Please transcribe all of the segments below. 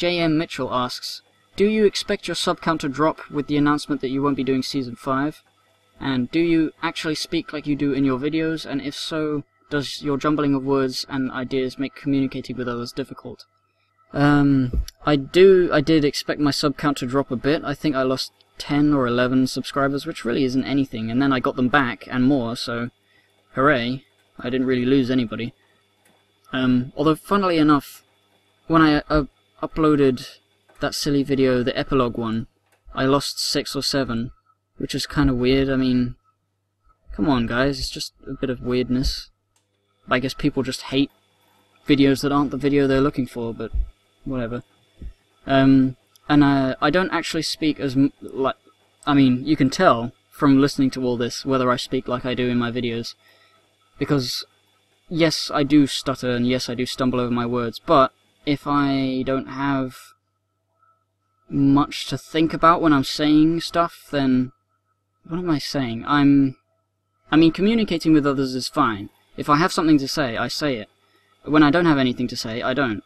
J.M. Mitchell asks, do you expect your sub count to drop with the announcement that you won't be doing Season 5? And do you actually speak like you do in your videos, and if so, does your jumbling of words and ideas make communicating with others difficult? I did expect my sub count to drop a bit. I think I lost 10 or 11 subscribers, which really isn't anything, and then I got them back and more, so hooray, I didn't really lose anybody. Although, funnily enough, when I uploaded that silly video, the epilogue one, I lost 6 or 7, which is kind of weird. I mean, come on guys, it's just a bit of weirdness. I guess people just hate videos that aren't the video they're looking for, but whatever. And I don't actually speak as like, I mean, you can tell from listening to all this whether I speak like I do in my videos, because yes, I do stutter, and yes, I do stumble over my words, but if I don't have much to think about when I'm saying stuff, then what am I saying? I mean, communicating with others is fine. If I have something to say, I say it. When I don't have anything to say, I don't.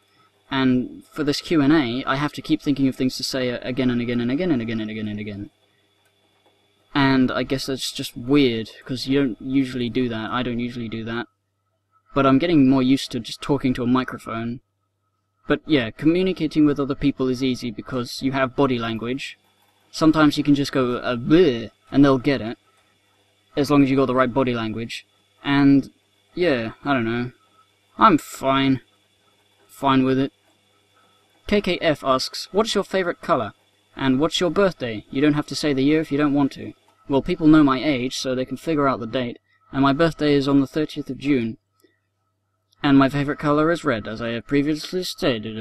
And for this Q&A, I have to keep thinking of things to say again and again and again and again and again and again. And I guess that's just weird, because you don't usually do that. I don't usually do that. But I'm getting more used to just talking to a microphone. But yeah, communicating with other people is easy because you have body language. Sometimes you can just go bleh, and they'll get it, as long as you got the right body language. And yeah, I don't know. I'm fine. Fine with it. KKF asks, what is your favorite color? And what's your birthday? You don't have to say the year if you don't want to. Well, people know my age, so they can figure out the date. And my birthday is on the 30th of June. And my favorite color is red, as I have previously stated.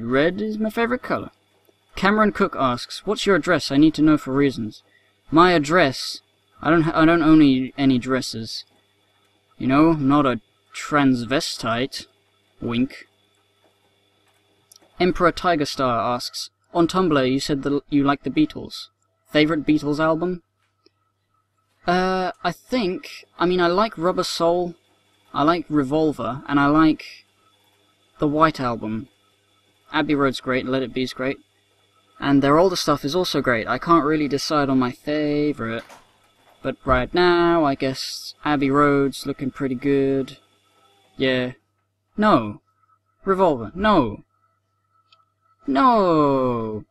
Red is my favorite color. Cameron Cook asks, what's your address? I need to know for reasons. My address? I don't own any dresses. You know, I'm not a transvestite. Wink. Emperor Tiger Star asks, on Tumblr you said that you like the Beatles. Favorite Beatles album? I like Rubber Soul, I like Revolver, and I like the White Album. Abbey Road's great, Let It Be's great. And their older stuff is also great. I can't really decide on my favorite. But right now, I guess Abbey Road's looking pretty good. Yeah. No. Revolver. No. No.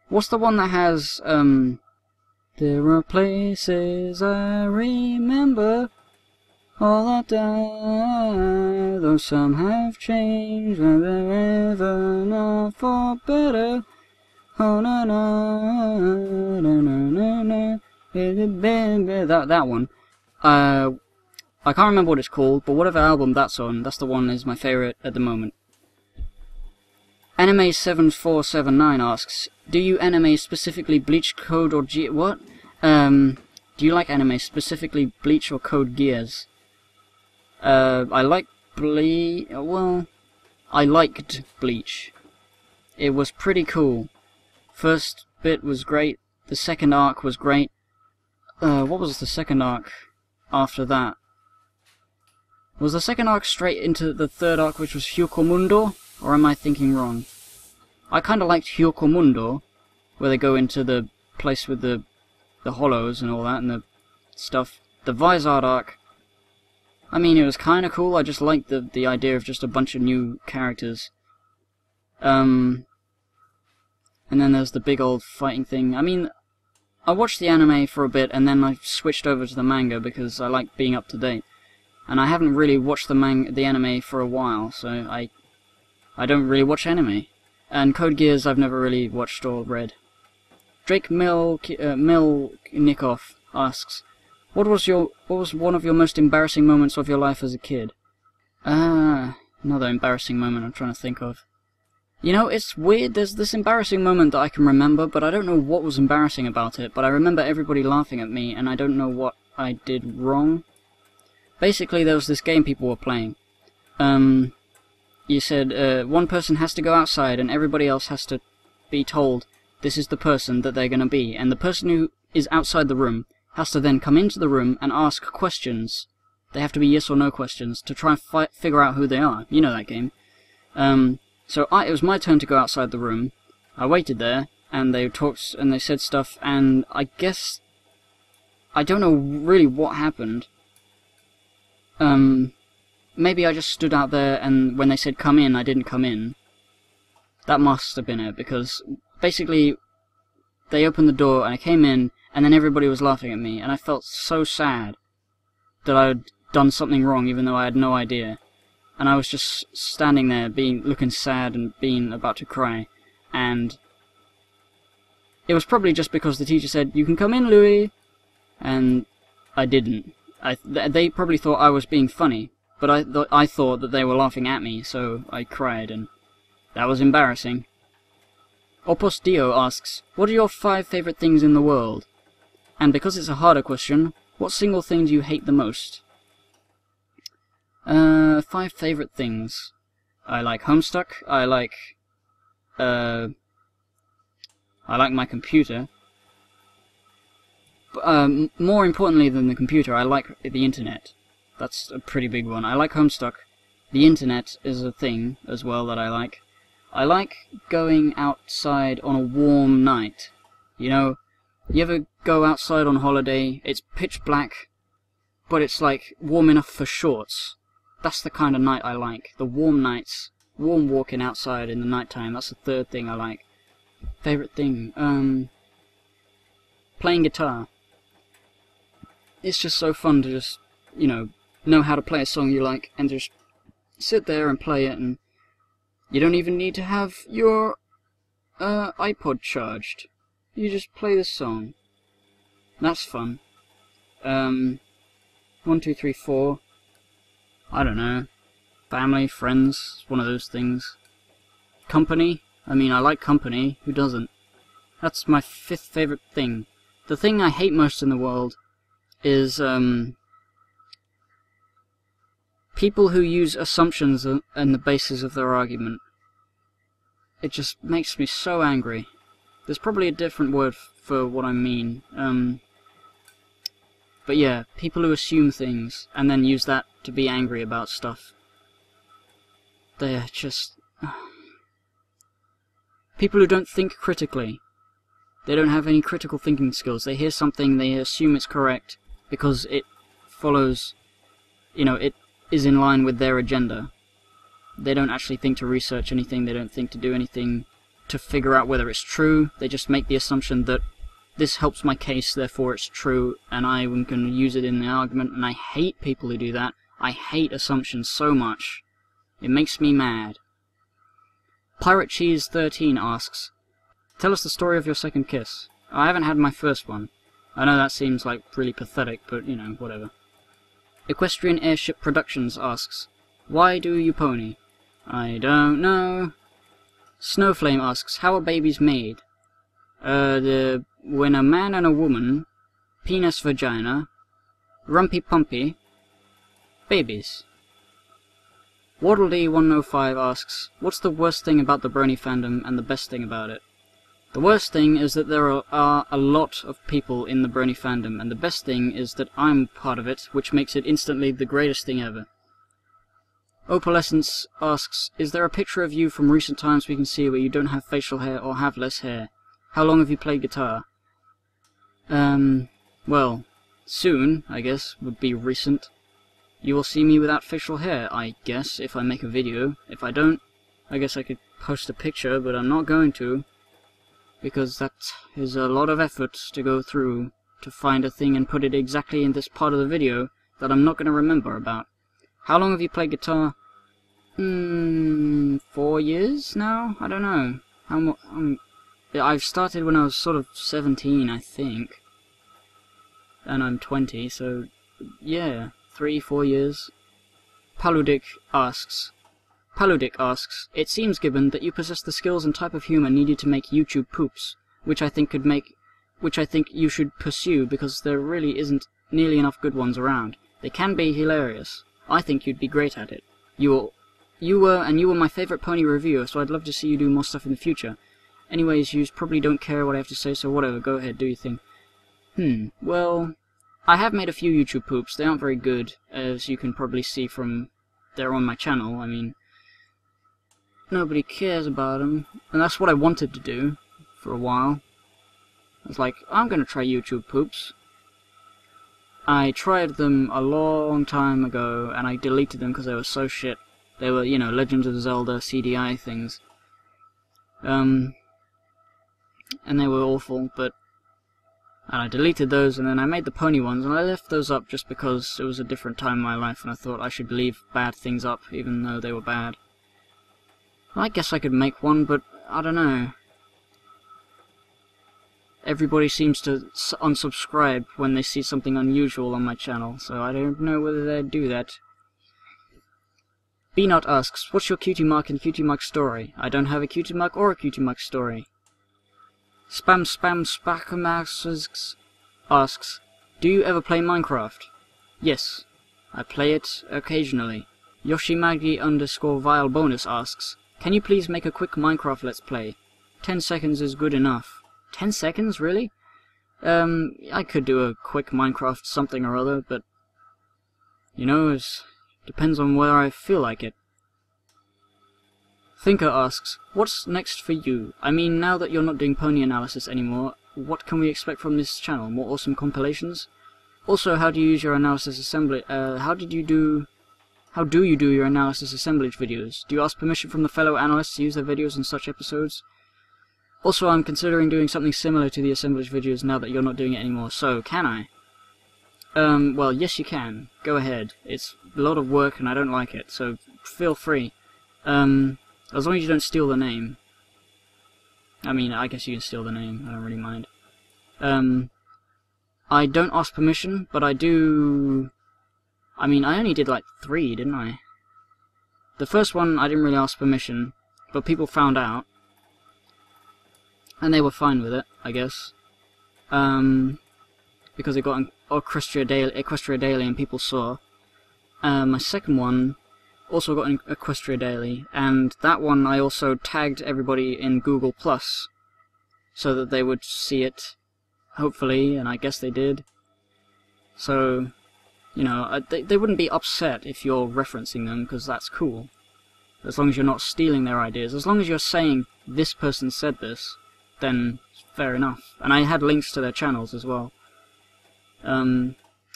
What's the one that has, there are places I remember, all that die, though some have changed, and they're ever not for better. Oh, no, no, no, no, no, no. That one. I can't remember what it's called, but whatever album that's on, that's the one that is my favorite at the moment. Anime7479 asks, do you anime specifically Bleach, Code, or what? Do you like anime specifically Bleach or Code Geass? I liked Bleach. It was pretty cool. First bit was great, the second arc was great. What was the second arc after that? Was the second arc straight into the third arc, which was Hyukomundo? Or am I thinking wrong? I kinda liked Hyukomundo, where they go into the place with the hollows and all that, and the stuff. The Vizard arc, I mean, it was kinda cool. I just liked the idea of just a bunch of new characters. And then there's the big old fighting thing. I mean, I watched the anime for a bit, and then I switched over to the manga because I like being up to date. And I haven't really watched the anime for a while, so I don't really watch anime. And Code Geass I've never really watched or read. Drake Milnikoff asks, what was one of your most embarrassing moments of your life as a kid? Another embarrassing moment I'm trying to think of. You know, it's weird, there's this embarrassing moment that I can remember, but I don't know what was embarrassing about it, but I remember everybody laughing at me, and I don't know what I did wrong. Basically, there was this game people were playing. You said, one person has to go outside, and everybody else has to be told this is the person that they're gonna be, and the person who is outside the room has to then come into the room and ask questions. They have to be yes or no questions to try and figure out who they are. You know that game. So it was my turn to go outside the room. I waited there, and they talked, and they said stuff, and I guess... I don't know really what happened. Maybe I just stood out there, and when they said come in, I didn't come in. That must have been it, because basically they opened the door, and I came in, and then everybody was laughing at me, and I felt so sad that I had done something wrong, even though I had no idea. And I was just standing there, looking sad and being about to cry, and it was probably just because the teacher said, "You can come in, Louis," and I didn't. They probably thought I was being funny, but I thought that they were laughing at me, so I cried, and that was embarrassing. Opus Dio asks, what are your 5 favourite things in the world? And because it's a harder question, what single thing do you hate the most? 5 favourite things. I like Homestuck, I like my computer. More importantly than the computer, I like the internet. That's a pretty big one. I like Homestuck. The internet is a thing as well that I like. I like going outside on a warm night. You know, you ever go outside on holiday, it's pitch black, but it's like warm enough for shorts. That's the kind of night I like. The warm nights. Warm walking outside in the nighttime. That's the 3rd thing I like. Favourite thing? Playing guitar. It's just so fun to just, you know how to play a song you like, and just sit there and play it, and you don't even need to have your iPod charged. You just play the song. That's fun. 1, 2, 3, 4. I don't know. Family, friends, one of those things. Company. I mean, I like company. Who doesn't? That's my 5th favourite thing. The thing I hate most in the world is people who use assumptions on the basis of their argument. It just makes me so angry. There's probably a different word for what I mean. But yeah, people who assume things and then use that to be angry about stuff. They're just... people who don't think critically. They don't have any critical thinking skills. They hear something, they assume it's correct because it follows, it is in line with their agenda. They don't actually think to research anything, they don't think to do anything to figure out whether it's true. They just make the assumption that this helps my case, therefore it's true, and I'm going to use it in the argument, and I hate people who do that. I hate assumptions so much. It makes me mad. Pirate Cheese 13 asks, tell us the story of your second kiss. I haven't had my first one. I know that seems like really pathetic, but whatever. Equestrian Airship Productions asks, why do you pony? I don't know. Snowflame asks, how are babies made? When a man and a woman, penis vagina, rumpy pumpy, babies. WaddleDee105 asks, what's the worst thing about the Brony fandom and the best thing about it? The worst thing is that there are a lot of people in the Brony fandom, and the best thing is that I'm part of it, which makes it instantly the greatest thing ever. Opalescence asks, is there a picture of you from recent times we can see where you don't have facial hair or have less hair? How long have you played guitar? Well, soon, I guess, would be recent. You will see me without facial hair, I guess, if I make a video. If I don't, I guess I could post a picture, but I'm not going to. Because that is a lot of effort to go through to find a thing and put it exactly in this part of the video that I'm not going to remember about. How long have you played guitar? 4 years now? I don't know. I've started when I was sort of 17, I think. And I'm 20, so yeah, 3-4 years. Paludic asks, it seems, Gibbon, that you possess the skills and type of humor needed to make YouTube poops, which I think you should pursue because there really isn't nearly enough good ones around. They can be hilarious. I think you'd be great at it. You were my favourite pony reviewer, so I'd love to see you do more stuff in the future. Anyways, you probably don't care what I have to say, so whatever, go ahead, do your thing. Well, I have made a few YouTube poops. They aren't very good, as you can probably see from they're on my channel. I mean, nobody cares about them. And that's what I wanted to do for a while. I was like, I'm gonna try YouTube poops. I tried them a long time ago, and I deleted them because they were so shit. They were, you know, Legends of Zelda CDI things. And they were awful, but... And I deleted those, and then I made the pony ones, and I left those up just because it was a different time in my life, and I thought I should leave bad things up, even though they were bad. I guess I could make one, but I don't know. Everybody seems to unsubscribe when they see something unusual on my channel, so I don't know whether they'd do that. Beanut asks, what's your cutie mark and cutie mark story? I don't have a cutie mark or a cutie mark story. Spam Spacamax asks, do you ever play Minecraft? Yes, I play it occasionally. Yoshimagi_vile bonus asks, can you please make a quick Minecraft let's play? 10 seconds is good enough. 10 seconds, really? I could do a quick Minecraft something or other, but... You know, it depends on whether I feel like it. Thinker asks, what's next for you? I mean, now that you're not doing pony analysis anymore, what can we expect from this channel? More awesome compilations? Also, how do you use your analysis assembly? How do you do your analysis assemblage videos? Do you ask permission from the fellow analysts to use their videos in such episodes? Also, I'm considering doing something similar to the assemblage videos now that you're not doing it anymore, so can I? Well, yes you can. Go ahead. It's a lot of work and I don't like it, so feel free. As long as you don't steal the name. I mean, I guess you can steal the name, I don't really mind. I don't ask permission, but I do... I mean, I only did like 3, didn't I? The first one I didn't really ask permission, but people found out. And they were fine with it, I guess. Because it got an Equestria Daily and people saw. My second one also got an Equestria Daily, and that one I also tagged everybody in Google+, so that they would see it, hopefully, and I guess they did. So, you know, they wouldn't be upset if you're referencing them, because that's cool. As long as you're not stealing their ideas. As long as you're saying, this person said this, then fair enough. And I had links to their channels as well.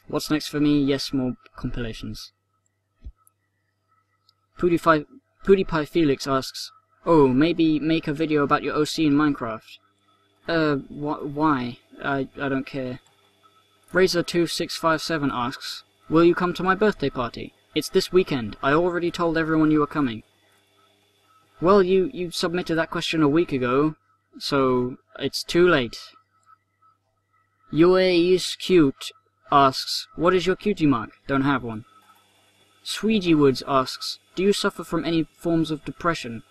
What's next for me? Yes, more compilations. PewDiePie Felix asks, oh, maybe make a video about your OC in Minecraft. Why? I don't care. Razor2657 asks, will you come to my birthday party? It's this weekend. I already told everyone you were coming. Well, you submitted that question a week ago, so it's too late. Yue is cute asks, what is your cutie mark? Don't have one. Sweetie Woods asks, do you suffer from any forms of depression?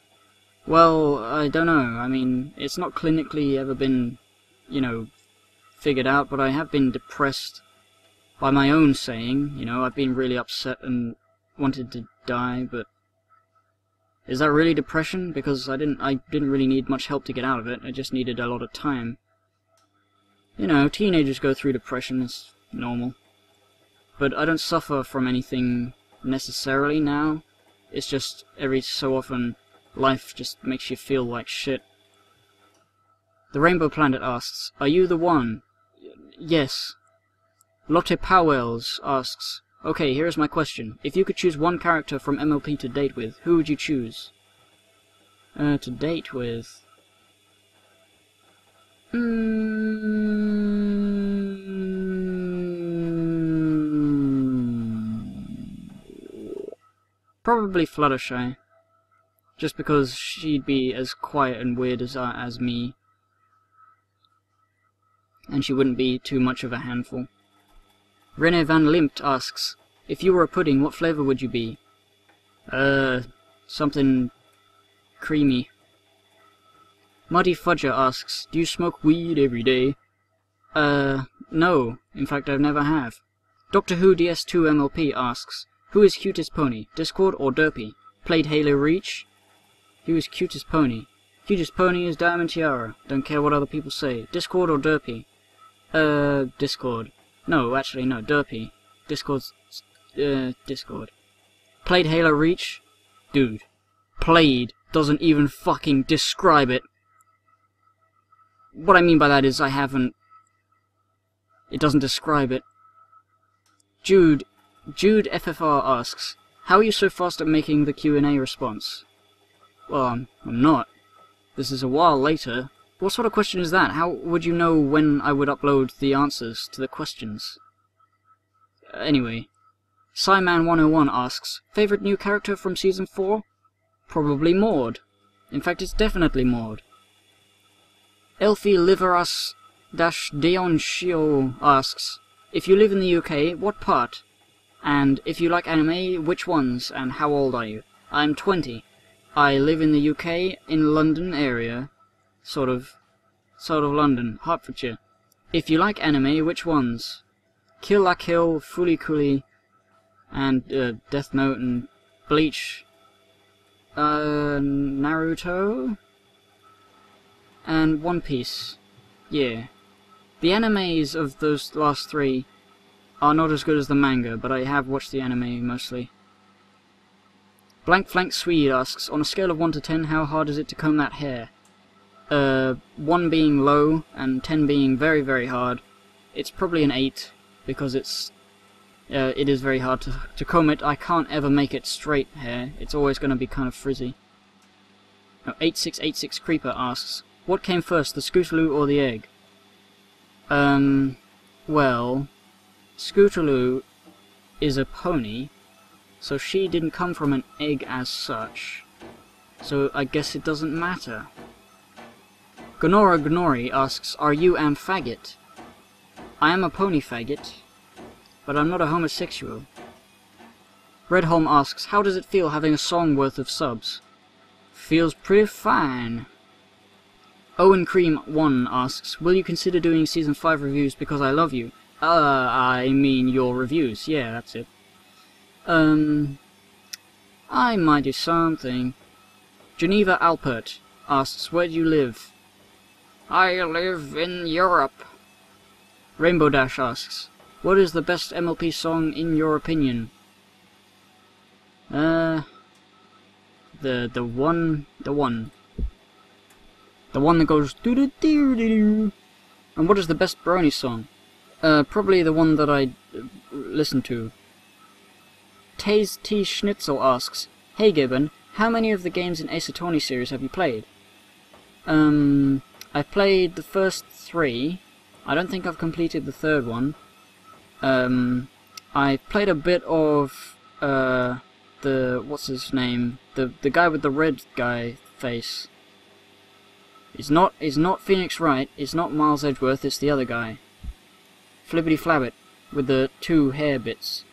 Well, I don't know. I mean, it's not clinically ever been, you know, figured out, but I have been depressed by my own saying. You know, I've been really upset and wanted to die, but is that really depression? Because I didn't really need much help to get out of it. I just needed a lot of time. You know, teenagers go through depression, it's normal. But I don't suffer from anything necessarily now. It's just every so often life just makes you feel like shit. The Rainbow Planet asks, are you the one? Yes. Lotte Powells asks, okay, here is my question. If you could choose one character from MLP to date with, who would you choose? To date with... Probably Fluttershy. Just because she'd be as quiet and weird as me. And she wouldn't be too much of a handful. Rene Van Limpt asks, if you were a pudding, what flavour would you be? Something creamy. Muddy Fudger asks, do you smoke weed every day? No. In fact, I've never have. Doctor Who DS2 MLP asks, who is cutest pony, Discord or Derpy? Played Halo Reach? He was cutest pony. Cutest pony is Diamond Tiara. Don't care what other people say. Discord or Derpy? Discord. No, actually, no, Derpy. Discord's... Discord. Played Halo Reach? Dude. Played doesn't even fucking describe it. What I mean by that is I haven't... It doesn't describe it. Jude FFR asks, how are you so fast at making the Q&A response? Well, I'm not. This is a while later. What sort of question is that? How would you know when I would upload the answers to the questions? Anyway, Psyman101 asks, favourite new character from Season 4? Probably Maud. In fact, it's definitely Maud. Elfie Liveras-Deonshio asks, if you live in the UK, what part? And if you like anime, which ones? And how old are you? I'm 20. I live in the UK, in London area. Sort of London, Hertfordshire. If you like anime, which ones? Kill la Kill, Fooly Cooly, and Death Note and Bleach. Naruto? And One Piece. Yeah. The animes of those last three are not as good as the manga, but I have watched the anime mostly. Blank Flank Swede asks, on a scale of 1 to 10, how hard is it to comb that hair? 1 being low, and 10 being very, very hard. It's probably an 8, because it is very hard to comb it. I can't ever make it straight hair. It's always going to be kind of frizzy. Now, 8686 Creeper asks, what came first, the Scootaloo or the egg? Well, Scootaloo is a pony, so she didn't come from an egg as such. So I guess it doesn't matter. Gonora Gnori asks, are you am faggot? I am a pony faggot, but I'm not a homosexual. Redholm asks, how does it feel having a song worth of subs? Feels pretty fine. Owen Cream 1 asks, will you consider doing Season 5 reviews because I love you? I mean your reviews, yeah, that's it. I might do something. Geneva Alpert asks, where do you live? I live in Europe. Rainbow Dash asks, what is the best MLP song in your opinion? The one that goes doo doo doo doo. And what is the best Brony song? Probably the one that I listen to. Taze T Schnitzel asks, hey Gibbon, how many of the games in Ace Attorney series have you played? I've played the first 3. I don't think I've completed the 3rd one. I played a bit of what's his name? The guy with the red guy face. It's not Phoenix Wright, it's not Miles Edgeworth, it's the other guy. Flibbity Flabbit with the 2 hair bits.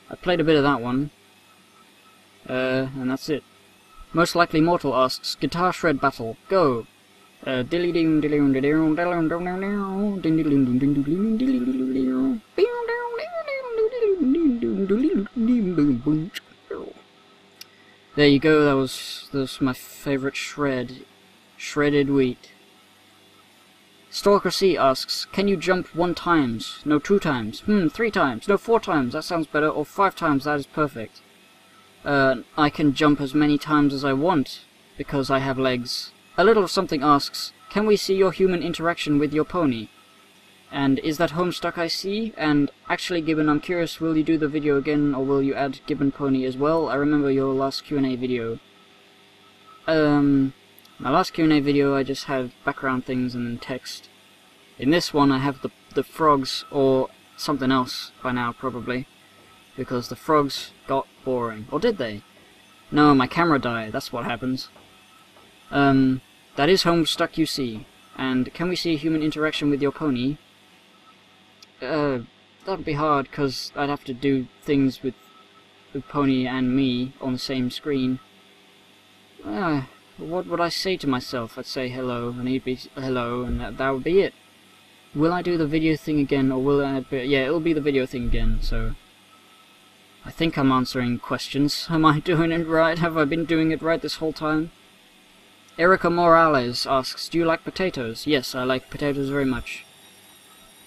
I played a bit of that one. And that's it. Most Likely Mortal asks, Guitar Shred Battle, go! There you go, that was my favourite shred. Shredded wheat. Stalker C asks, can you jump 1 times? No, 2 times. 3 times. No, 4 times. That sounds better. Or 5 times. That is perfect. I can jump as many times as I want, because I have legs. A Little of Something asks, can we see your human interaction with your pony? And is that Homestuck I see? And actually, Gibbon, I'm curious, will you do the video again, or will you add Gibbon Pony as well? I remember your last Q&A video. My last Q&A video I just had background things and text. In this one I have the frogs, or something else by now probably, because the frogs got boring. Or did they? No, my camera died, that's what happens. That is Homestuck you see. And can we see human interaction with your pony? That'd be hard, because I'd have to do things with the pony and me on the same screen. What would I say to myself? I'd say hello, and he'd be hello, and that would be it. Will I do the video thing again, or will I... Yeah, it'll be the video thing again, so... I think I'm answering questions. Am I doing it right? Have I been doing it right this whole time? Erica Morales asks, do you like potatoes? Yes, I like potatoes very much.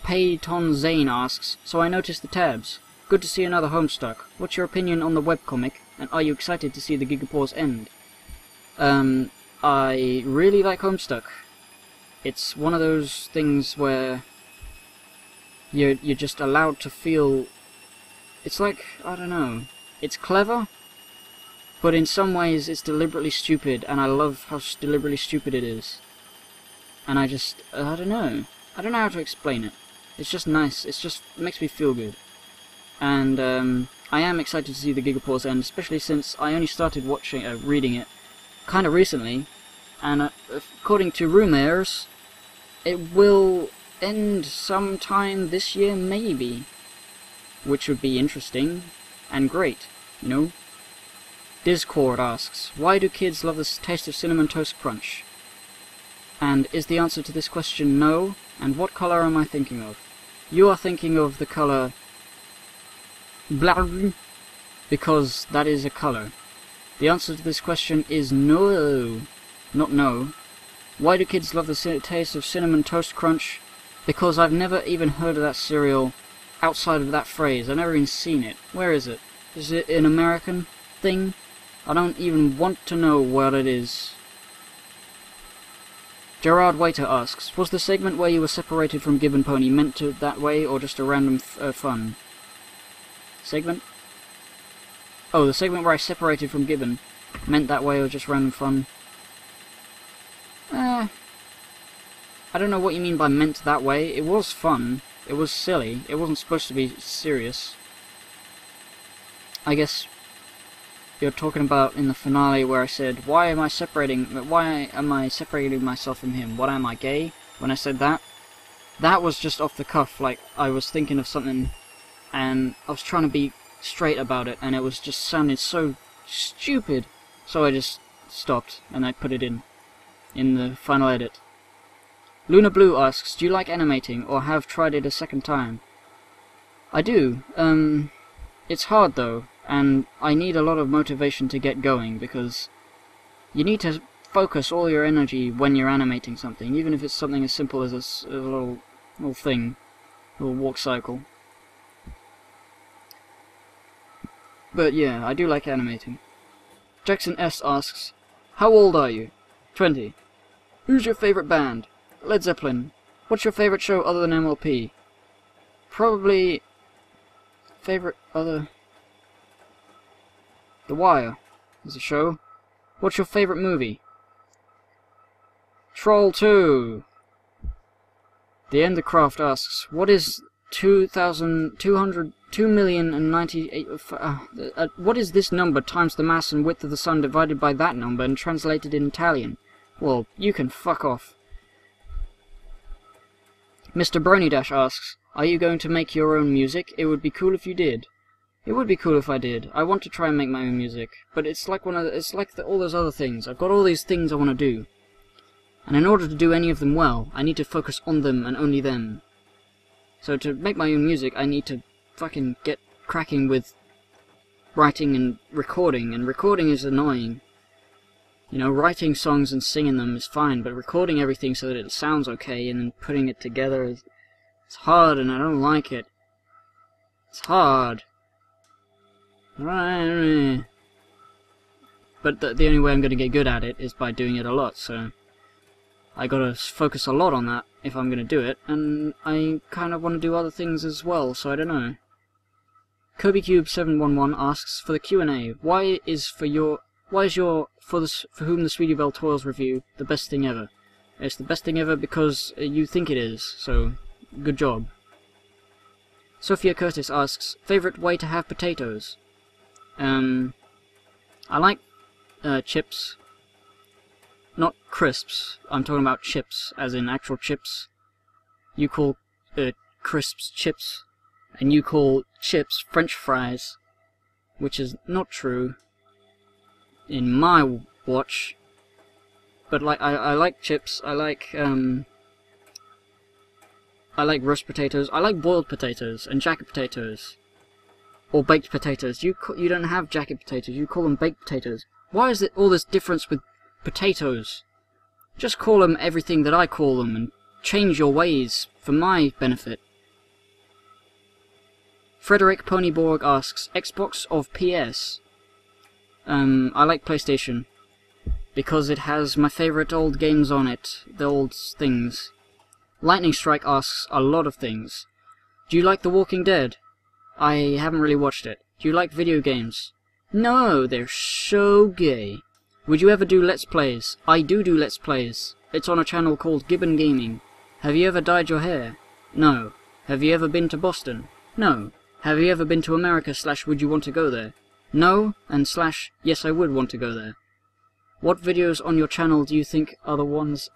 Peyton Zane asks, so I noticed the tabs. Good to see another Homestuck. What's your opinion on the webcomic, and are you excited to see the Gigapaws end? I really like Homestuck. It's one of those things where you're just allowed to feel. It's like, I don't know. It's clever, but in some ways it's deliberately stupid, and I love how deliberately stupid it is. And I don't know. I don't know how to explain it. It's just nice. It makes me feel good. And I am excited to see the Gigapause end, especially since I only started reading it kind of recently, and according to rumors, it will end sometime this year, maybe, which would be interesting and great, you know. Discord asks, why do kids love the taste of Cinnamon Toast Crunch? And is the answer to this question no? And what colour am I thinking of? You are thinking of the colour blah, because that is a colour. The answer to this question is no. Not no. Why do kids love the taste of Cinnamon Toast Crunch? Because I've never even heard of that cereal outside of that phrase. I've never even seen it. Where is it? Is it an American thing? I don't even want to know what it is. Gerard Waiter asks, was the segment where you were separated from Gibbon Pony meant to that way, or just a random fun? Segment? Oh, the segment where I separated from Gibbon meant that way, or just random fun? I don't know what you mean by meant that way. It was fun. It was silly. It wasn't supposed to be serious. I guess you're talking about in the finale where I said, why am I separating myself from him? What, am I gay? When I said that? That was just off the cuff, like I was thinking of something and I was trying to be straight about it, and it was just sounded so stupid. So I just stopped and I put it in the final edit. Luna Blue asks, do you like animating or have tried it a second time? I do. It's hard though, and I need a lot of motivation to get going, because you need to focus all your energy when you're animating something, even if it's something as simple as a little thing, a little walk cycle. But yeah, I do like animating. Jackson S asks, how old are you? 20. Who's your favourite band? Led Zeppelin. What's your favourite show other than MLP? Probably favourite other... The Wire is a show. What's your favourite movie? Troll 2. The Endercraft asks, what is 2,298... what is this number times the mass and width of the sun divided by that number and translated in Italian? Well, you can fuck off. Mr. Brony Dash asks, are you going to make your own music? It would be cool if you did. It would be cool if I did. I want to try and make my own music, but it's like all those other things. I've got all these things I want to do, and in order to do any of them well, I need to focus on them and only them. So to make my own music, I need to fucking get cracking with writing and recording is annoying. You know, writing songs and singing them is fine, but recording everything so that it sounds okay and then putting it together it's hard, and I don't like it. It's hard. But the only way I'm going to get good at it is by doing it a lot, so I gotta focus a lot on that if I'm going to do it, and I kind of want to do other things as well, so I don't know. KirbyCube711 asks, for the Q&A, why is For Whom the Sweetie Belle Toils review the best thing ever? It's the best thing ever because you think it is, so good job. Sophia Curtis asks, favorite way to have potatoes? I like chips. Not crisps. I'm talking about chips, as in actual chips. You call crisps chips, and you call chips French fries, which is not true in my watch. But like I like chips. I like roast potatoes. I like boiled potatoes and jacket potatoes. Or baked potatoes. You don't have jacket potatoes, you call them baked potatoes. Why is it all this difference with potatoes? Just call them everything that I call them, and change your ways for my benefit. Frederick Ponyborg asks, Xbox of PS? I like PlayStation. because it has my favourite old games on it, the old things. Lightning Strike asks a lot of things. Do you like The Walking Dead? I haven't really watched it. Do you like video games? No, they're so gay. Would you ever do Let's Plays? I do Let's Plays. It's on a channel called Gibbon Gaming. Have you ever dyed your hair? No. Have you ever been to Boston? No. Have you ever been to America / would you want to go there? No, and / yes I would want to go there. What videos on your channel do you think are the ones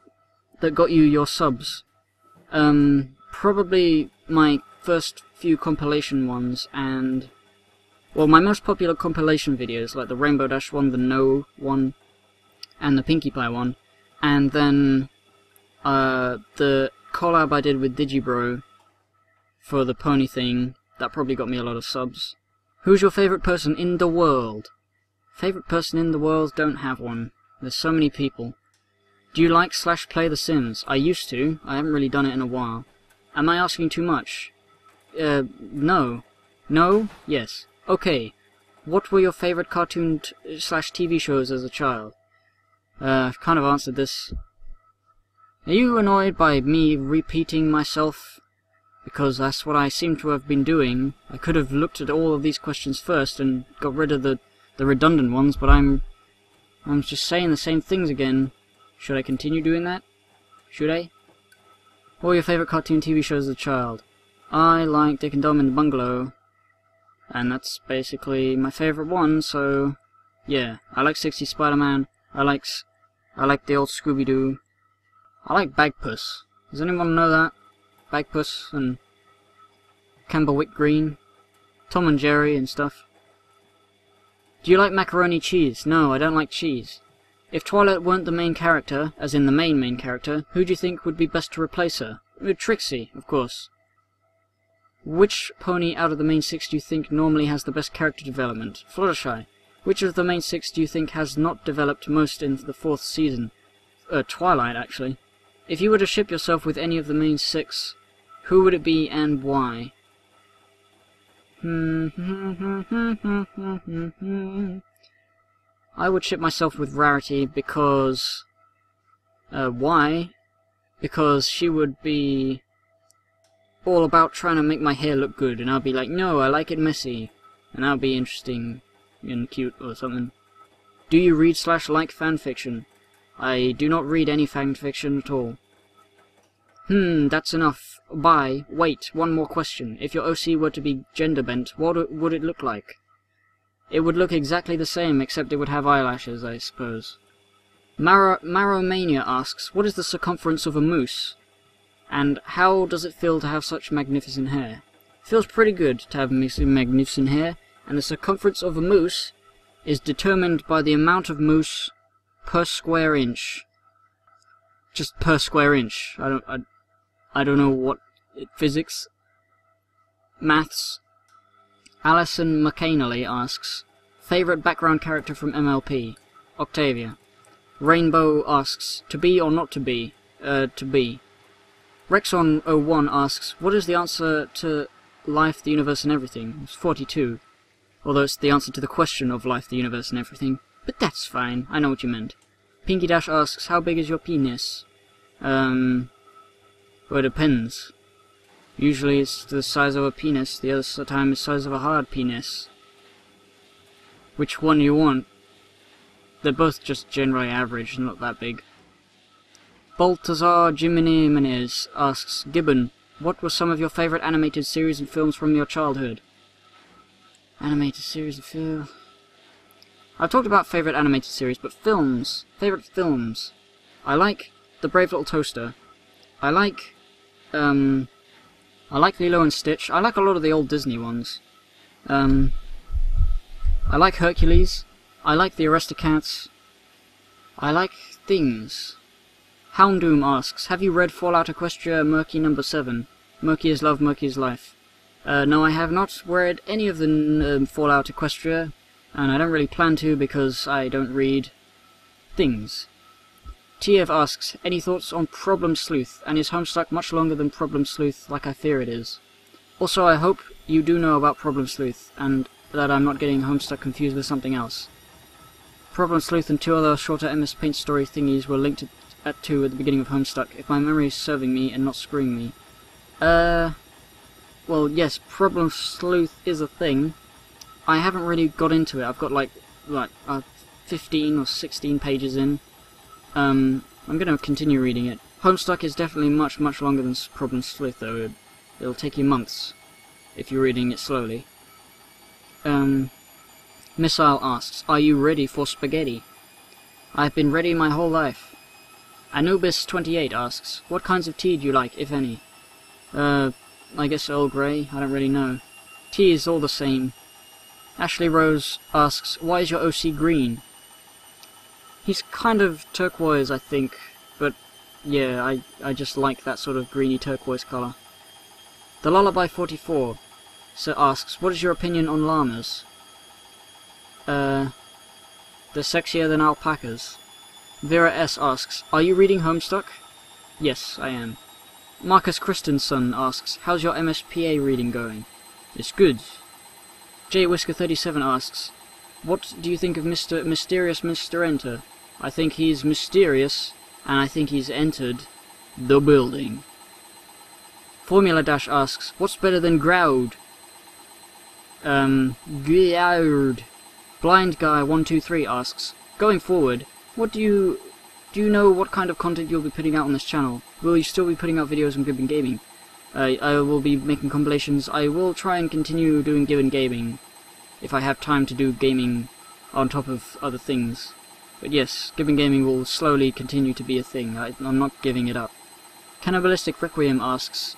that got you your subs? Probably my first few compilation ones, and... well, my most popular compilation videos, like the Rainbow Dash one, the No one, and the Pinkie Pie one, and then the collab I did with Digibro for the pony thing, that probably got me a lot of subs. Who's your favourite person in the world? Favourite person in the world? Don't have one. There's so many people. Do you like / play The Sims? I used to. I haven't really done it in a while. Am I asking too much? No. No? Yes. Okay. What were your favourite cartoon / TV shows as a child? I've kind of answered this. Are you annoyed by me repeating myself? Because that's what I seem to have been doing. I could have looked at all of these questions first and got rid of the redundant ones, but I'm just saying the same things again. Should I continue doing that? Should I? What were your favourite cartoon TV shows as a child? I like Dick and Dom in the Bungalow, and that's basically my favourite one, so yeah. I like 60s Spider-Man, I like the old Scooby-Doo, I like Bagpuss. Does anyone know that? Bagpuss and Camberwick Green, Tom and Jerry and stuff. Do you like macaroni cheese? No, I don't like cheese. If Twilight weren't the main character, as in the main character, who do you think would be best to replace her? Trixie, of course. Which pony out of the main 6 do you think normally has the best character development? Fluttershy. Which of the main 6 do you think has not developed most in the 4th season? Twilight, actually. If you were to ship yourself with any of the main 6, who would it be and why? I would ship myself with Rarity because... why? Because she would be all about trying to make my hair look good, and I'll be like, no, I like it messy, and that'll be interesting and cute or something. Do you read / like fanfiction? I do not read any fanfiction at all. That's enough. Bye. Wait, one more question. If your OC were to be gender bent, what would it look like? It would look exactly the same, except it would have eyelashes, I suppose. Maromania asks, what is the circumference of a moose? And how does it feel to have such magnificent hair? It feels pretty good to have magnificent hair, and the circumference of a moose is determined by the amount of moose per square inch. Just per square inch. I don't know what... physics? Maths? Alison McCainley asks, favourite background character from MLP? Octavia. Rainbow asks, to be or not to be? To be. Rexon01 asks, what is the answer to life, the universe and everything? It's 42. Although it's the answer to the question of life, the universe and everything. But that's fine, I know what you meant. Pinky Dash asks, how big is your penis? Well, it depends. Usually it's the size of a penis, the other time it's the size of a hard penis. Which one do you want? They're both just generally average, not that big. Baltazar Jimenez asks, Gibbon, what were some of your favourite animated series and films from your childhood? Animated series and films... I've talked about favourite animated series, but films. Favourite films. I like The Brave Little Toaster. I like Lilo and Stitch. I like a lot of the old Disney ones. I like Hercules. I like the Aristocats. I like things. Houndoom asks, have you read Fallout Equestria Murky No. 7? Murky is Love, Murky is Life. No, I have not read any of the Fallout Equestria, and I don't really plan to because I don't read things. TF asks, any thoughts on Problem Sleuth, and is Homestuck much longer than Problem Sleuth like I fear it is? Also, I hope you do know about Problem Sleuth, and that I'm not getting Homestuck confused with something else. Problem Sleuth and 2 other shorter MS Paint story thingies were linked at 2 at the beginning of Homestuck, if my memory is serving me and not screwing me. Well, yes, Problem Sleuth is a thing. I haven't really got into it. I've got like 15 or 16 pages in. I'm gonna continue reading it. Homestuck is definitely much longer than Problem Sleuth, though. It'll take you months if you're reading it slowly. Missile asks, are you ready for spaghetti? I've been ready my whole life. Anubis28 asks, what kinds of tea do you like, if any? I guess Earl Grey, I don't really know. Tea is all the same. Ashley Rose asks, why is your OC green? He's kind of turquoise, I think, but yeah, I just like that sort of greeny turquoise colour. The Lullaby 44 asks, what is your opinion on llamas? They're sexier than alpacas. Vera S asks, are you reading Homestuck? Yes, I am. Marcus Christensen asks, how's your MSPA reading going? It's good. J Whisker 37 asks, what do you think of Mysterious Mr. Enter? I think he's mysterious, and I think he's entered the building. Formula Dash asks, what's better than Groud? Groud. Blind Guy 123 asks, going forward, do you know what kind of content you'll be putting out on this channel? Will you still be putting out videos on Gibbon Gaming? I will be making compilations. I will try and continue doing Gibbon Gaming if I have time to do gaming on top of other things. But yes, Gibbon Gaming will slowly continue to be a thing. I'm not giving it up. Cannibalistic Requiem asks,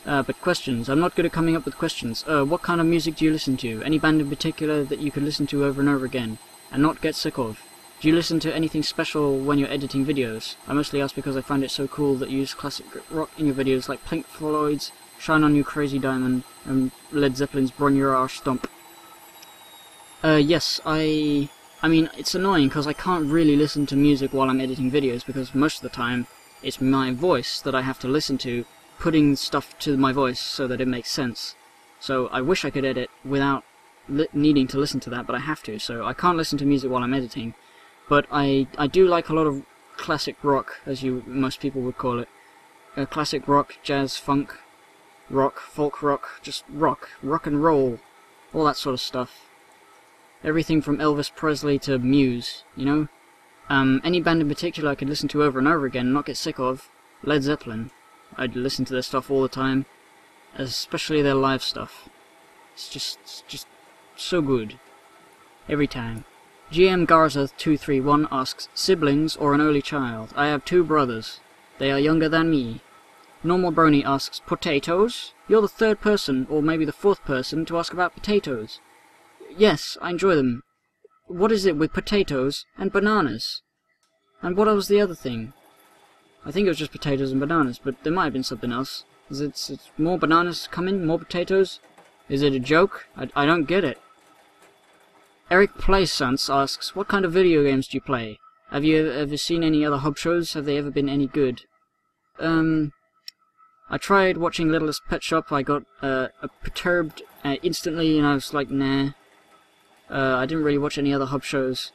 but questions. I'm not good at coming up with questions. What kind of music do you listen to? Any band in particular that you could listen to over and over again and not get sick of? Do you listen to anything special when you're editing videos? I mostly ask because I find it so cool that you use classic rock in your videos like Pink Floyd's Shine On You Crazy Diamond and Led Zeppelin's Bron Your Arse Stomp. Yes, I mean, it's annoying because I can't really listen to music while I'm editing videos because most of the time it's my voice that I have to listen to, putting stuff to my voice so that it makes sense. So I wish I could edit without needing to listen to that, but I have to, so I can't listen to music while I'm editing. But I do like a lot of classic rock, as most people would call it. Classic rock, jazz, funk, rock, folk rock, just rock and roll, all that sort of stuff. Everything from Elvis Presley to Muse, you know? Any band in particular I could listen to over and over again and not get sick of, Led Zeppelin. I'd listen to their stuff all the time, especially their live stuff. It's just so good. Every time. GM Garza 231 asks, siblings or an only child? I have 2 brothers. They are younger than me. Normal Brony asks, potatoes? You're the 3rd person, or maybe the 4th person, to ask about potatoes. Yes, I enjoy them. What is it with potatoes and bananas? And what was the other thing? I think it was just potatoes and bananas, but there might have been something else. Is it more bananas coming? More potatoes? Is it a joke? I don't get it. Eric Playsons asks, what kind of video games do you play? Have you ever seen any other hub shows? Have they ever been any good? I tried watching Littlest Pet Shop. I got perturbed instantly, and I was like, nah. I didn't really watch any other hub shows.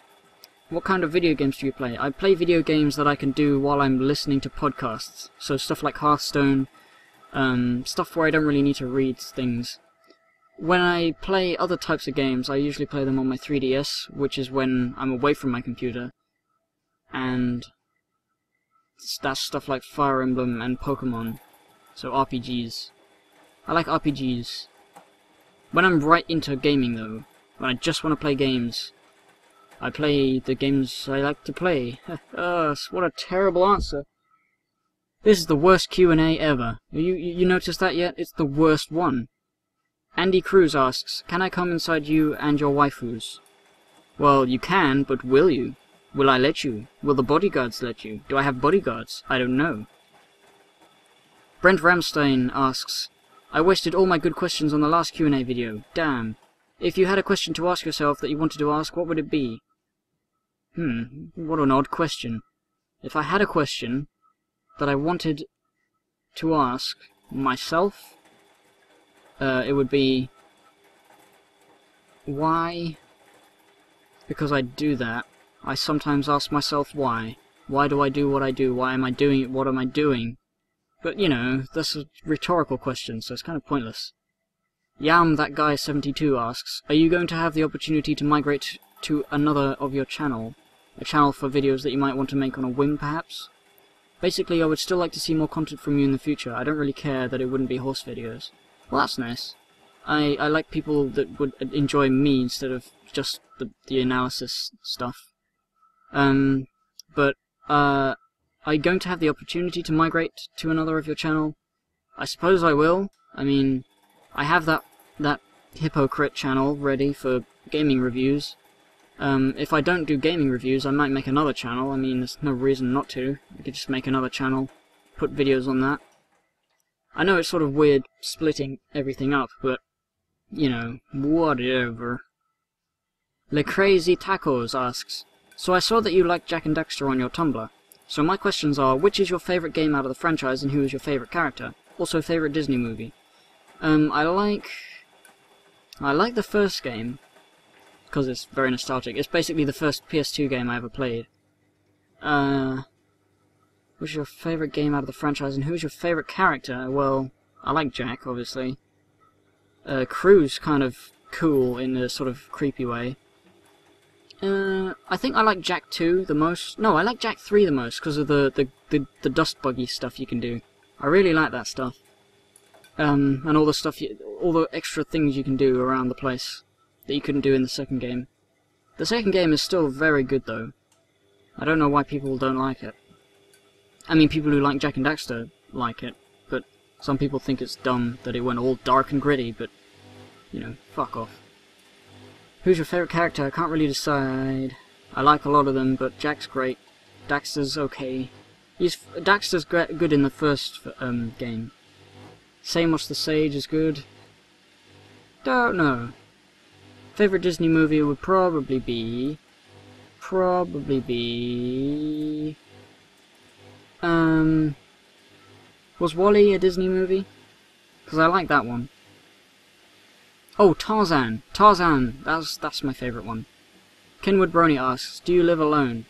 What kind of video games do you play? I play video games that I can do while I'm listening to podcasts. So stuff like Hearthstone, stuff where I don't really need to read things. When I play other types of games, I usually play them on my 3DS, which is when I'm away from my computer. And that's stuff like Fire Emblem and Pokemon. So RPGs. I like RPGs. When I'm right into gaming though, when I just want to play games, I play the games I like to play. What a terrible answer. This is the worst Q&A ever. You noticed that yet? It's the worst one. Andy Cruz asks, can I come inside you and your waifus? Well, you can, but will you? Will I let you? Will the bodyguards let you? Do I have bodyguards? I don't know. Brent Ramstein asks, I wasted all my good questions on the last Q&A video. Damn. If you had a question to ask yourself that you wanted to ask, what would it be? What an odd question. If I had a question that I wanted to ask myself, it would be, why, because I do that, I sometimes ask myself why. Why do I do what I do? Why am I doing it? What am I doing? But, you know, that's a rhetorical question, so it's kind of pointless. Yam, that guy 72 asks, are you going to have the opportunity to migrate to another of your channel? A channel for videos that you might want to make on a whim, perhaps? Basically, I would still like to see more content from you in the future. I don't really care that it wouldn't be horse videos. Well, that's nice. I like people that would enjoy me instead of just the analysis stuff. But, are you going to have the opportunity to migrate to another of your channel? I suppose I will. I mean, I have that hypocrite channel ready for gaming reviews. If I don't do gaming reviews, I might make another channel. I mean, there's no reason not to. I could just make another channel, put videos on that. I know it's sort of weird splitting everything up, but, you know, whatever. Le Crazy Tacos asks, so I saw that you like Jak and Daxter on your Tumblr. So my questions are, which is your favourite game out of the franchise and who is your favourite character? Also, favourite Disney movie? I like the first game, because it's very nostalgic. It's basically the first PS2 game I ever played. Which is your favourite game out of the franchise, and who's your favourite character? Well, I like Jak, obviously. Crew's kind of cool in a sort of creepy way. I think I like Jak 2 the most. No, I like Jak 3 the most, because of the dust buggy stuff you can do. I really like that stuff. And all the stuff, all the extra things you can do around the place that you couldn't do in the second game. The second game is still very good, though. I don't know why people don't like it. I mean, people who like Jak and Daxter like it, but some people think it's dumb that it went all dark and gritty, but, you know, fuck off. Who's your favourite character? I can't really decide. I like a lot of them, but Jak's great. Daxter's okay. Daxter's good in the first game. Samos the Sage is good. Don't know. Favorite Disney movie would probably be... Was WALL-E a Disney movie? Because I like that one. Oh, Tarzan! Tarzan! That's my favourite one. Kenwood Brony asks, do you live alone?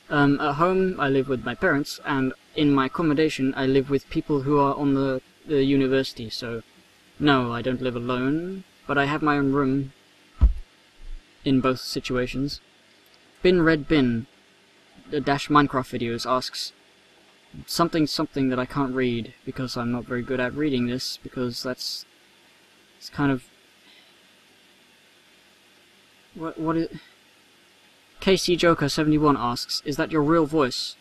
At home, I live with my parents, and in my accommodation, I live with people who are on the university, so... No, I don't live alone, but I have my own room in both situations. Bin Red Bin, dash Minecraft videos, asks something that I can't read, because I'm not very good at reading this, because it's kind of... What is... KC Joker 71 asks, is that your real voice?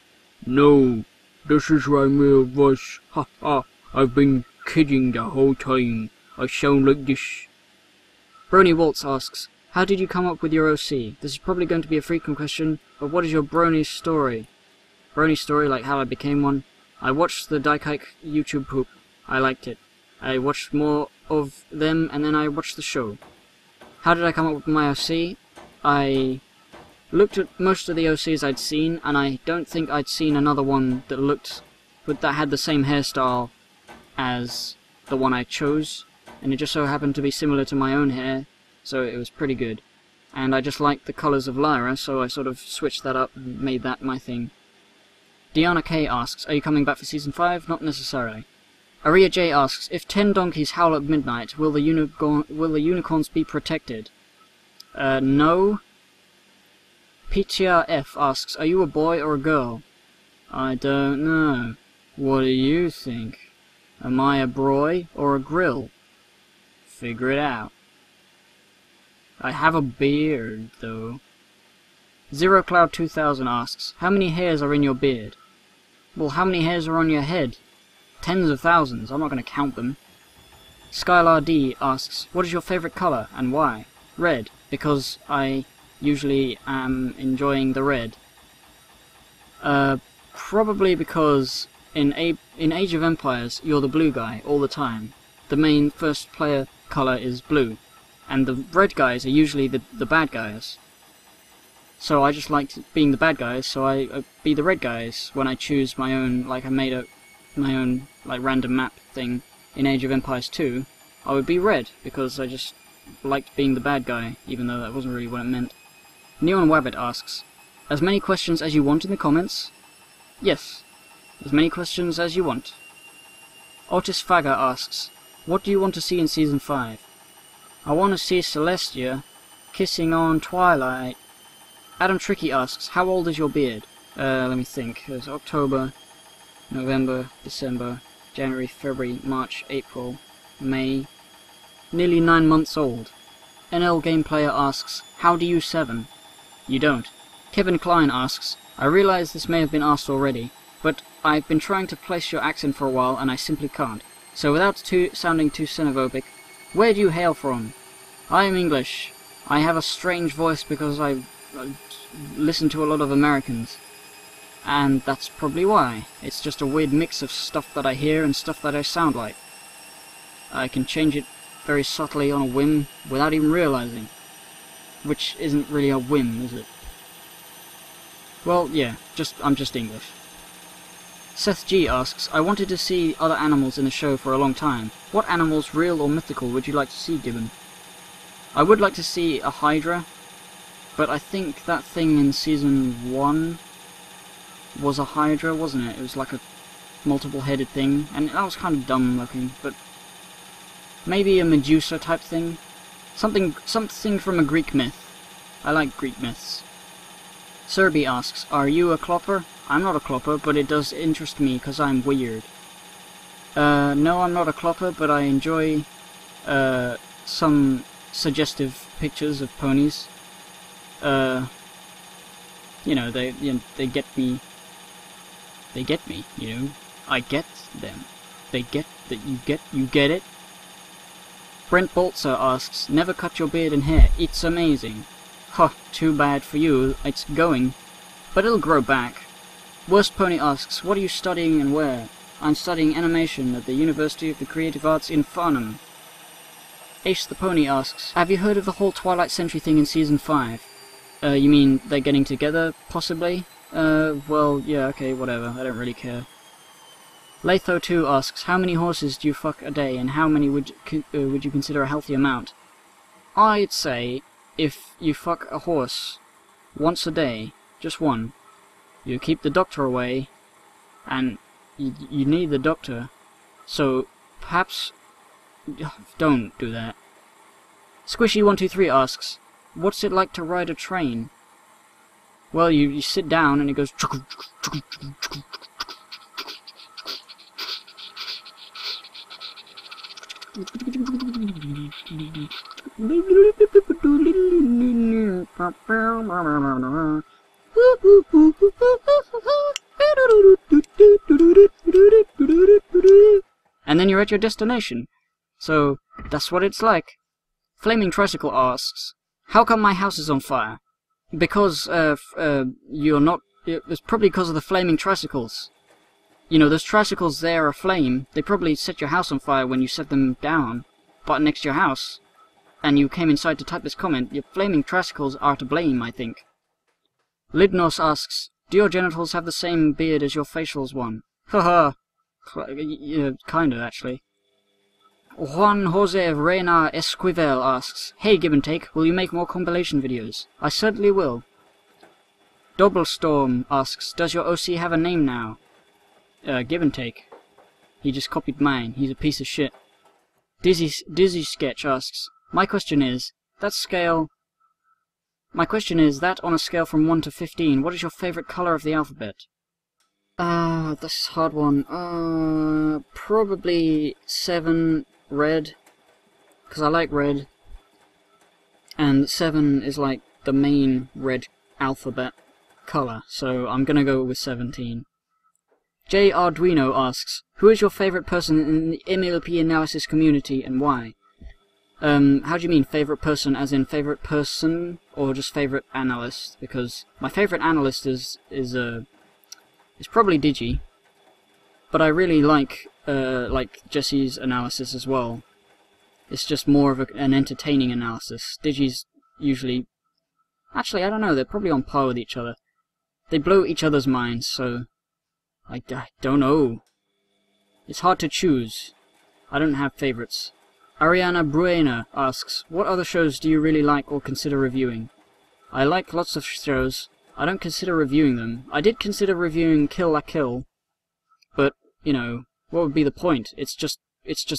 No, this is my real voice. Ha ha, I've been kidding the whole time. I sound like this. Brony Waltz asks, how did you come up with your OC? This is probably going to be a frequent question, but what is your Brony story? Brony story, like how I became one? I watched the Daikike YouTube poop. I liked it. I watched more of them, and then I watched the show. How did I come up with my OC? I looked at most of the OCs I'd seen, and I don't think I'd seen another one that had the same hairstyle as the one I chose, and it just so happened to be similar to my own hair, so it was pretty good. And I just liked the colours of Lyra, so I sort of switched that up and made that my thing. Deanna K asks, are you coming back for Season 5? Not necessarily. Aria J asks, if 10 donkeys howl at midnight, will the unicorns be protected? No. Pitia F asks, are you a boy or a girl? I don't know. What do you think? Am I a broy or a grill? Figure it out. I have a beard, though. ZeroCloud2000 asks, how many hairs are in your beard? Well, how many hairs are on your head? Tens of thousands, I'm not going to count them. Skylar D asks, what is your favourite colour, and why? Red, because I usually am enjoying the red. Probably because in Age of Empires, you're the blue guy all the time. The main first player colour is blue, and the red guys are usually the bad guys. So I just liked being the bad guys, so I be the red guys when I choose my own, like I made my own like random map thing in Age of Empires 2, I would be red, because I just liked being the bad guy, even though that wasn't really what it meant. Neon Wabbit asks, As many questions as you want in the comments. Yes, as many questions as you want. Otis Faga asks, what do you want to see in Season 5? I want to see Celestia kissing on Twilight. Adam Tricky asks, how old is your beard? Let me think. There's October, November, December, January, February, March, April, May. Nearly 9 months old. NL Game Player asks, how do you 7? You don't. Kevin Klein asks, I realize this may have been asked already, but I've been trying to place your accent for a while and I simply can't. So without sounding too xenophobic, where do you hail from? I am English. I have a strange voice because I listen to a lot of Americans. And that's probably why. It's just a weird mix of stuff that I hear and stuff that I sound like. I can change it very subtly on a whim without even realizing. Which isn't really a whim, is it? Well, yeah, I'm just English. Seth G asks, I wanted to see other animals in the show for a long time. What animals, real or mythical, would you like to see, Gibbon? I would like to see a Hydra, but I think that thing in Season 1 was a Hydra, wasn't it? It was like a multiple-headed thing, and that was kind of dumb looking, but maybe a Medusa type thing? Something from a Greek myth. I like Greek myths. Serby asks, are you a clopper? I'm not a clopper, but it does interest me because I'm weird. No, I'm not a clopper, but I enjoy some suggestive pictures of ponies. You know, they get me. They get me, you know. I get them. They get that you get it? Brent Boltzer asks, never cut your beard and hair. It's amazing. Huh, too bad for you. It's going. But it'll grow back. Worst Pony asks, what are you studying and where? I'm studying animation at the University of the Creative Arts in Farnham. Ace the Pony asks, have you heard of the whole Twilight Century thing in Season 5? You mean they're getting together, possibly? Well, yeah, okay, whatever, I don't really care. Latho2 asks, how many horses do you fuck a day, and how many would you consider a healthy amount? I'd say, if you fuck a horse once a day, just one, you keep the doctor away, and you need the doctor, so perhaps don't do that. Squishy123 asks, what's it like to ride a train? Well, you sit down and it goes and then you're at your destination. So, that's what it's like. Flaming Tricycle asks, how come my house is on fire? Because, you're not... It's probably because of the flaming tricycles. You know, those tricycles there are aflame. They probably set your house on fire when you set them down, but next to your house. And you came inside to type this comment. Your flaming tricycles are to blame, I think. Lidnos asks, do your genitals have the same beard as your facials one? Haha. Kinda, actually. Juan Jose Reina Esquivel asks, hey Give and Take, will you make more compilation videos? I certainly will. Dobblestorm asks, does your OC have a name now? Give and Take. He just copied mine. He's a piece of shit. Dizzy Sketch asks, my question is, that on a scale from 1 to 15, what is your favorite color of the alphabet? This is a hard one. Probably 7, red, because I like red, and 7 is like the main red alphabet color, so I'm gonna go with 17. J. Arduino asks, who is your favorite person in the MLP analysis community and why? How do you mean favorite person, as in favorite person, or just favorite analyst? Because my favorite analyst is probably Digi, but I really like Jesse's analysis as well. It's just more of an entertaining analysis. Digi's usually... Actually, I don't know, they're probably on par with each other. They blow each other's minds, so... I don't know. It's hard to choose. I don't have favorites. Ariana Bruena asks, what other shows do you really like or consider reviewing? I like lots of shows. I don't consider reviewing them. I did consider reviewing Kill la Kill, but, you know, what would be the point? It's just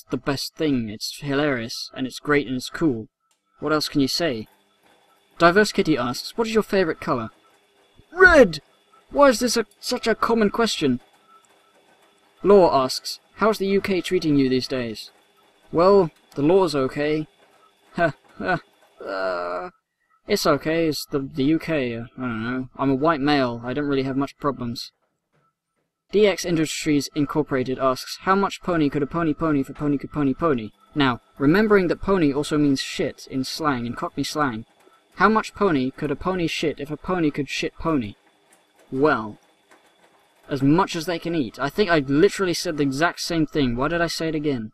the best thing. It's hilarious, and it's great, and it's cool. What else can you say? Diverse Kitty asks, what is your favourite colour? Red! Why is this such a common question? Law asks, how's the UK treating you these days? Well, the law's okay. It's okay, it's the UK, I don't know. I'm a white male, I don't really have much problems. DX Industries Incorporated asks, how much pony could a pony pony if a pony could pony pony? Now, remembering that pony also means shit in slang, in Cockney slang, how much pony could a pony shit if a pony could shit pony? Well, as much as they can eat. I think I literally said the exact same thing. Why did I say it again?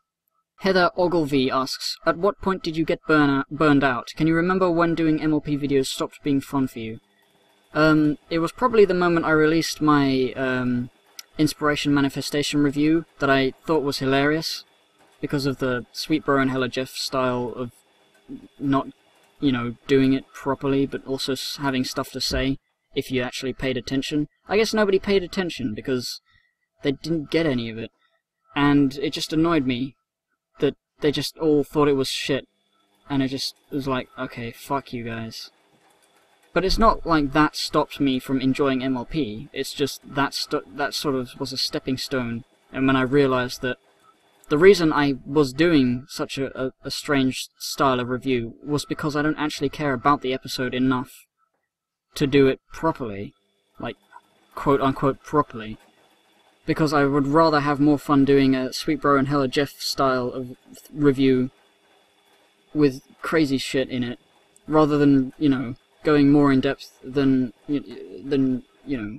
Heather Ogilvy asks, at what point did you get burned out? Can you remember when doing MLP videos stopped being fun for you? It was probably the moment I released my Inspiration Manifestation review that I thought was hilarious because of the Sweet Bro and Hella Jeff style of not, you know, doing it properly, but also having stuff to say if you actually paid attention. I guess nobody paid attention because they didn't get any of it, and it just annoyed me that they just all thought it was shit, and it was like, okay, fuck you guys. But it's not like that stopped me from enjoying MLP, it's just that sort of was a stepping stone, and when I realized that the reason I was doing such a strange style of review was because I don't actually care about the episode enough to do it properly, like, quote-unquote properly, because I would rather have more fun doing a Sweet Bro and Hella Jeff style of review with crazy shit in it, rather than, you know, going more in depth than you know.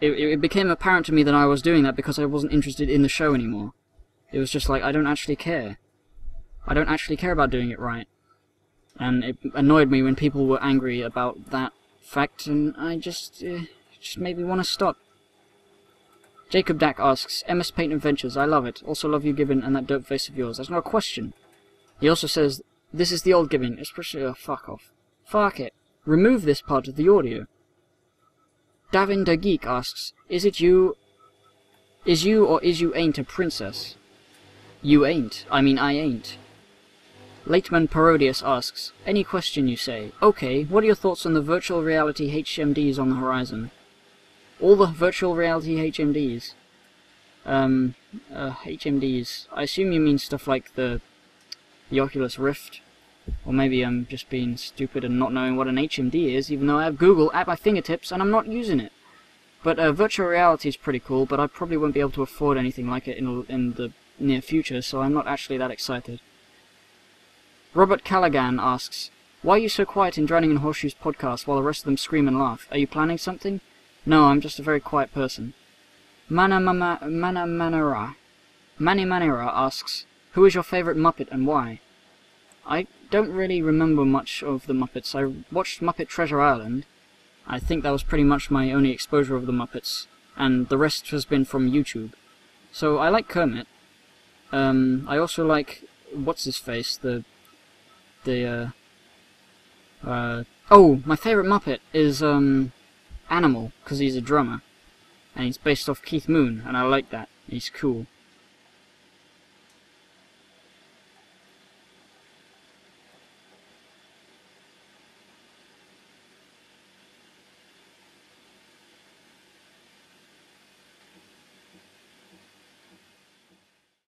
It became apparent to me that I was doing that because I wasn't interested in the show anymore. It was just like, I don't actually care. I don't actually care about doing it right. And it annoyed me when people were angry about that fact, and I just made me want to stop. Jacob Dack asks, MS Paint Adventures, I love it. Also love you, Gibbon, and that dope face of yours. That's not a question. He also says, this is the old Gibbon, especially... Oh, fuck off. Fuck it. Remove this part of the audio. Davin the Geek asks, is you or is you ain't a princess? You ain't. I mean, I ain't. Lateman Parodius asks, any question you say. Okay, what are your thoughts on the virtual reality HMDs on the horizon? All the virtual reality HMDs. HMDs. I assume you mean stuff like the Oculus Rift. Or maybe I'm just being stupid and not knowing what an HMD is, even though I have Google at my fingertips and I'm not using it. But virtual reality is pretty cool, but I probably won't be able to afford anything like it in the near future, so I'm not actually that excited. Robert Callaghan asks, why are you so quiet in Drowning in Horseshoes podcast while the rest of them scream and laugh? Are you planning something? No, I'm just a very quiet person. Manira asks, who is your favourite Muppet and why? I don't really remember much of the Muppets. I watched Muppet Treasure Island. I think that was pretty much my only exposure of the Muppets, and the rest has been from YouTube. So I like Kermit. I also like, what's-his-face, oh, my favourite Muppet is, Animal, because he's a drummer. And he's based off Keith Moon, and I like that. He's cool.